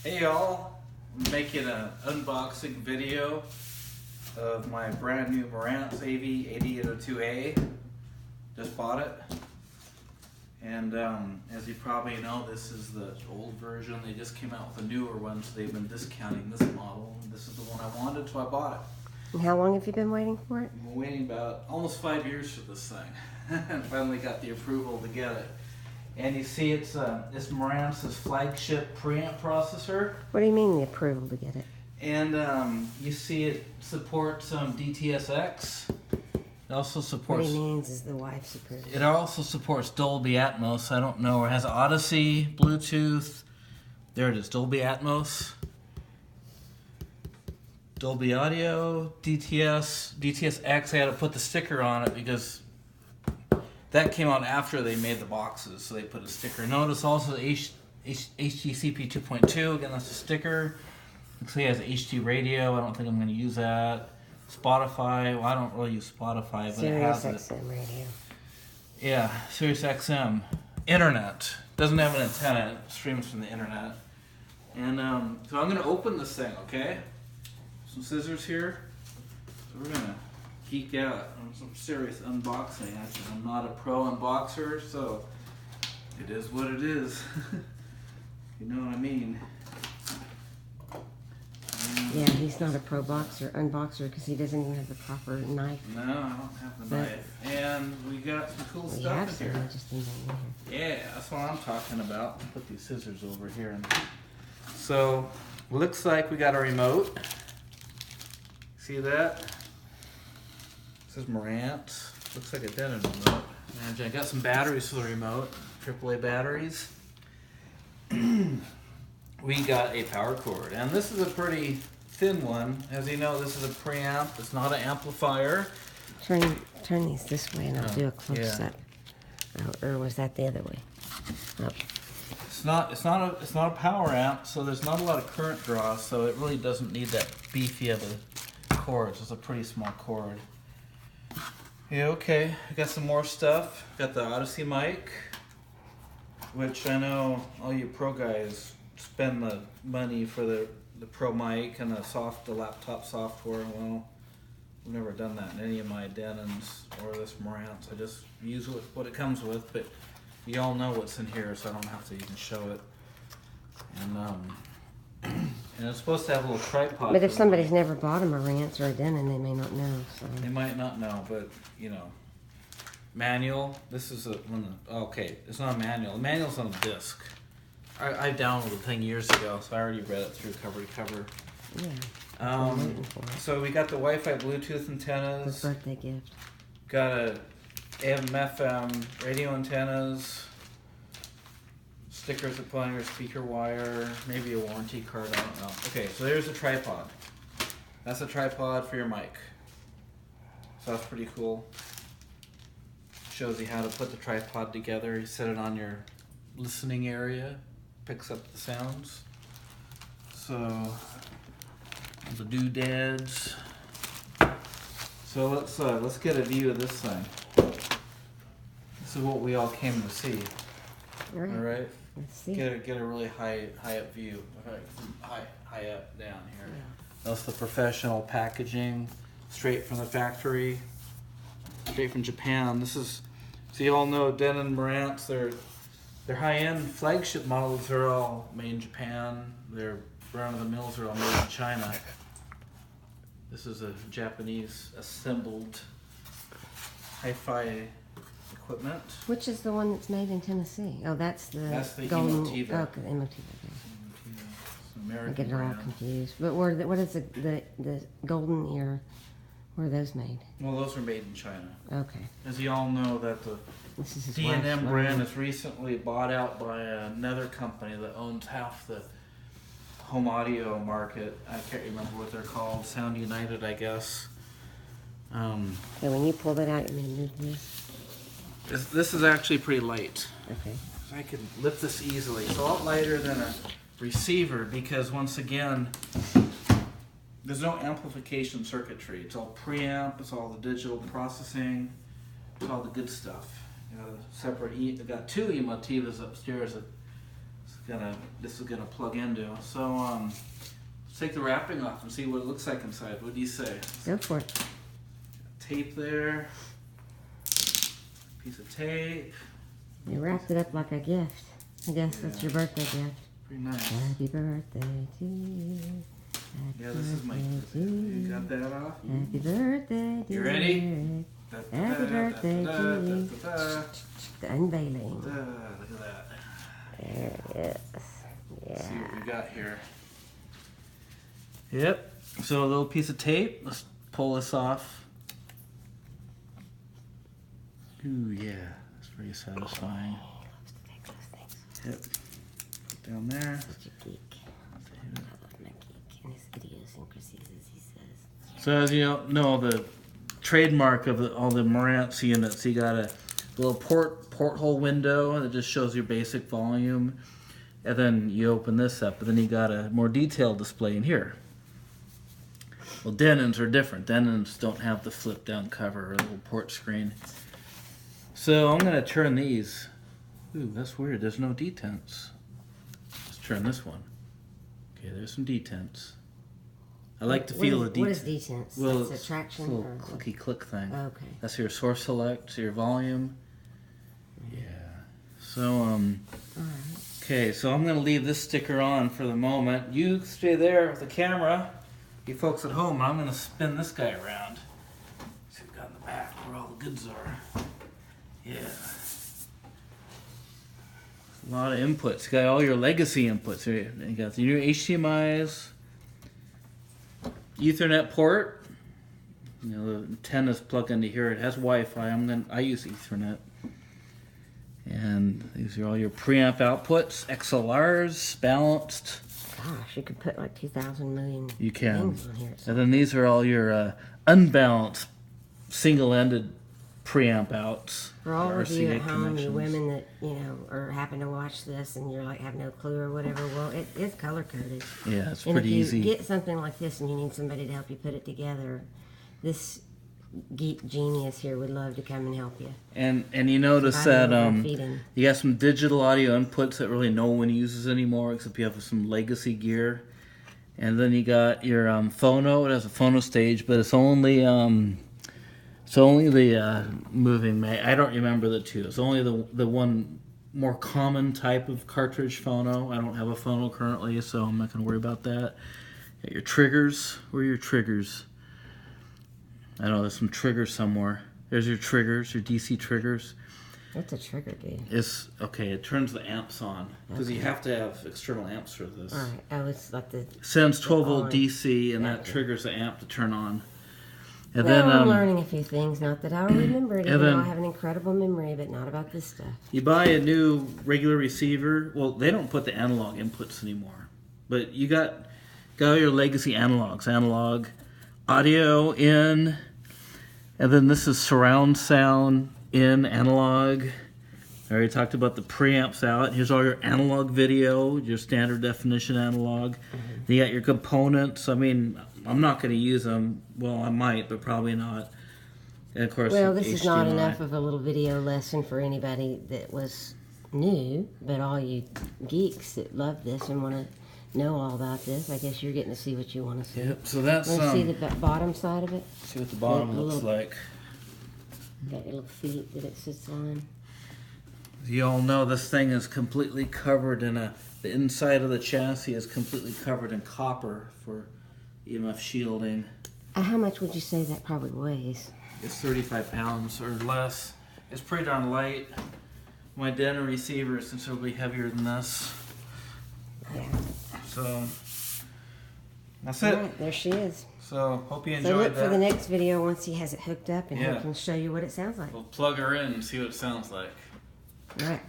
Hey y'all, I'm making an unboxing video of my brand new Marantz AV8802a. Just bought it. And as you probably know, this is the old version. They just came out with a newer one, so they've been discounting this model. This is the one I wanted, so I bought it. And how long have you been waiting for it? I've been waiting about almost 5 years for this thing. And finally got the approval to get it. And you see it's Marantz's flagship preamp processor. What do you mean the approval to get it? And you see it supports DTSX. It also supports... What he means is the wife's approval. It also supports Dolby Atmos. I don't know. It has Odyssey, Bluetooth. There it is, Dolby Atmos. Dolby Audio, DTSX. I had to put the sticker on it because that came out after they made the boxes, so they put a sticker. Notice also HDCP 2.2. Again, that's a sticker. Looks like it has HD radio. I don't think I'm going to use that. Spotify. Well, I don't really use Spotify, but it has it. Sirius XM radio. Yeah, Sirius XM. Internet. Doesn't have an antenna. It streams from the internet. And so I'm going to open this thing, okay? Some scissors here. So we're going to geek out on some serious unboxing action. I'm not a pro unboxer, so it is what it is. You know what I mean? Yeah, he's not a pro unboxer because he doesn't even have the proper knife. No, I don't have the knife. And we got some cool stuff in here. Just in here. Yeah, that's what I'm talking about. Put these scissors over here. And so, looks like we got a remote. See that? This is Marantz. Looks like a Denon remote. And I got some batteries for the remote. AAA batteries. We got a power cord. And this is a pretty thin one. As you know, this is a preamp. It's not an amplifier. Turn these this way and I'll do a close up. Or was that the other way? Oh. It's not a power amp, so there's not a lot of current draw, so it really doesn't need that beefy of a cord. It's a pretty small cord. Yeah, okay. I got some more stuff. Got the Odyssey Mic, which I know all you pro guys spend the money for the pro mic and the laptop software. Well, I've never done that in any of my Denons or this Marantz. I just use what it comes with, but you all know what's in here, so I don't have to even show it. And it's supposed to have a little tripod. But if somebody's never bought a Marantz or a Denon, they may not know. So. They might not know, but you know, manual. This is okay. It's not a manual. The manual's on a disc. I downloaded the thing years ago, so I already read it through cover to cover. Yeah. So we got the Wi-Fi Bluetooth antennas. The birthday gift. Got a AM/FM radio antennas. Stickers that put on your speaker wire. Maybe a warranty card. I don't know. Okay, so there's a tripod. That's a tripod for your mic. So that's pretty cool. Shows you how to put the tripod together. You set it on your listening area. Picks up the sounds. So the doodads. So let's get a view of this thing. This is what we all came to see. All right. Let's see. Get a really high up view. High up down here. Yeah. That's the professional packaging, straight from the factory, straight from Japan. This is, so you all know Denon Marantz. Their high-end flagship models are all made in Japan. Their run-of-the-mills are all made in China. This is a Japanese assembled hi-fi equipment. Which is the one that's made in Tennessee? Oh, that's the golden. Emotiva. Oh, the Emotiva. I get it all confused. But what is the golden ear? Where are those made? Well, those are made in China. Okay. As you all know, that the D&M brand is recently bought out by another company that owns half the home audio market. I can't remember what they're called. Sound United, I guess. Okay, when you pull that out, you mean move this? This is actually pretty light. Okay. I can lift this easily. It's a lot lighter than a receiver because, once again, there's no amplification circuitry. It's all preamp. It's all the digital processing. It's all the good stuff. You know, separate. I got two Emotivas upstairs that this is gonna plug into. So let's take the wrapping off and see what it looks like inside. What do you say? Go for it. Tape there. Piece of tape. You wrapped it up like a gift. I guess that's your birthday gift. Pretty nice. Happy birthday to you. Yeah, this is my. You got that off? Happy birthday to you ready? Happy birthday to you. The unveiling. Look at that. There it is. Yeah. Let's see what we got here. Yep. So a little piece of tape. Let's pull this off. Ooh, yeah. That's pretty satisfying. Yep. Down there. Such a geek. I love my geek and his idiosyncrasies, as he says. So as you know, the trademark of all the Marantz units, you got a little porthole window that just shows your basic volume, and then you open this up, and then you got a more detailed display in here. Well, Denons are different. Denons don't have the flip down cover or the little port screen. So I'm gonna turn these. Ooh, that's weird. There's no detents. Let's turn this one. Okay, there's some detents. I like to feel the detents. What is detents? Well, it's a traction? a little or clicky click thing. Okay. That's your source select, your volume. Yeah. So, Alright. okay, so I'm going to leave this sticker on for the moment. You stay there with the camera, you folks at home, and I'm going to spin this guy around. See what we've got in the back, where all the goods are. Yeah. A lot of inputs. You got all your legacy inputs. You got your HDMI's, Ethernet port. You know, the antenna's plugged into here. It has Wi-Fi. I use Ethernet. And these are all your preamp outputs, XLRs, balanced. Gosh, you could put like 2,000 million You can. things on here. And then these are all your unbalanced, single-ended preamp outs. For all of you RCA at home, you connections. women that, or happen to watch this and you're like, have no clue or whatever, well, it is color coded. Yeah, it's And pretty if you easy. get something like this and you need somebody to help you put it together, this geek genius here would love to come and help you. And you notice Providing that overfeeding. you got some digital audio inputs that really no one uses anymore, except you have some legacy gear. And then you got your phono. It has a phono stage, but it's only the moving mag. I don't remember the two. It's only the one more common type of cartridge phono. I don't have a phono currently, so I'm not going to worry about that. Got your triggers. Where are your triggers? I know there's some triggers somewhere. There's your triggers, your DC triggers. What's a trigger do? It's okay. It turns the amps on because you have to have external amps for this. All right. Oh, it's like the. Sends 12 volt on. DC, and that Gotcha. triggers the amp to turn on. And Well, then I'm learning a few things. Not that I'll remember it, and even though I then- have an incredible memory, but not about this stuff. you buy a new regular receiver. Well, they don't put the analog inputs anymore, but you got all your legacy analogs, analog, audio in, and then this is surround sound in, analog. I already talked about the preamps out. Here's all your analog video, your standard definition analog. You got your components. I mean, I'm not going to use them. Well, I might, but probably not. And of course, Well, this is not HDMI. enough of a little video lesson for anybody that was new, but all you geeks that love this and want to know all about this, I guess you're getting to see what you want to see. Yep. So that's Want to see the bottom side of it? see what the bottom the looks little- like. Got your little feet that it sits on. You all know this thing is completely covered in the inside of the chassis is completely covered in copper for EMF shielding. How much would you say that probably weighs? It's 35 pounds or less. It's pretty darn light. My Denon receiver is considerably heavier than this. Yeah. So that's All it. right, there she is. So hope you So enjoyed look that. for the next video once he has it hooked up and Yeah. he can show you what it sounds like. We'll plug her in and see what it sounds like. All right.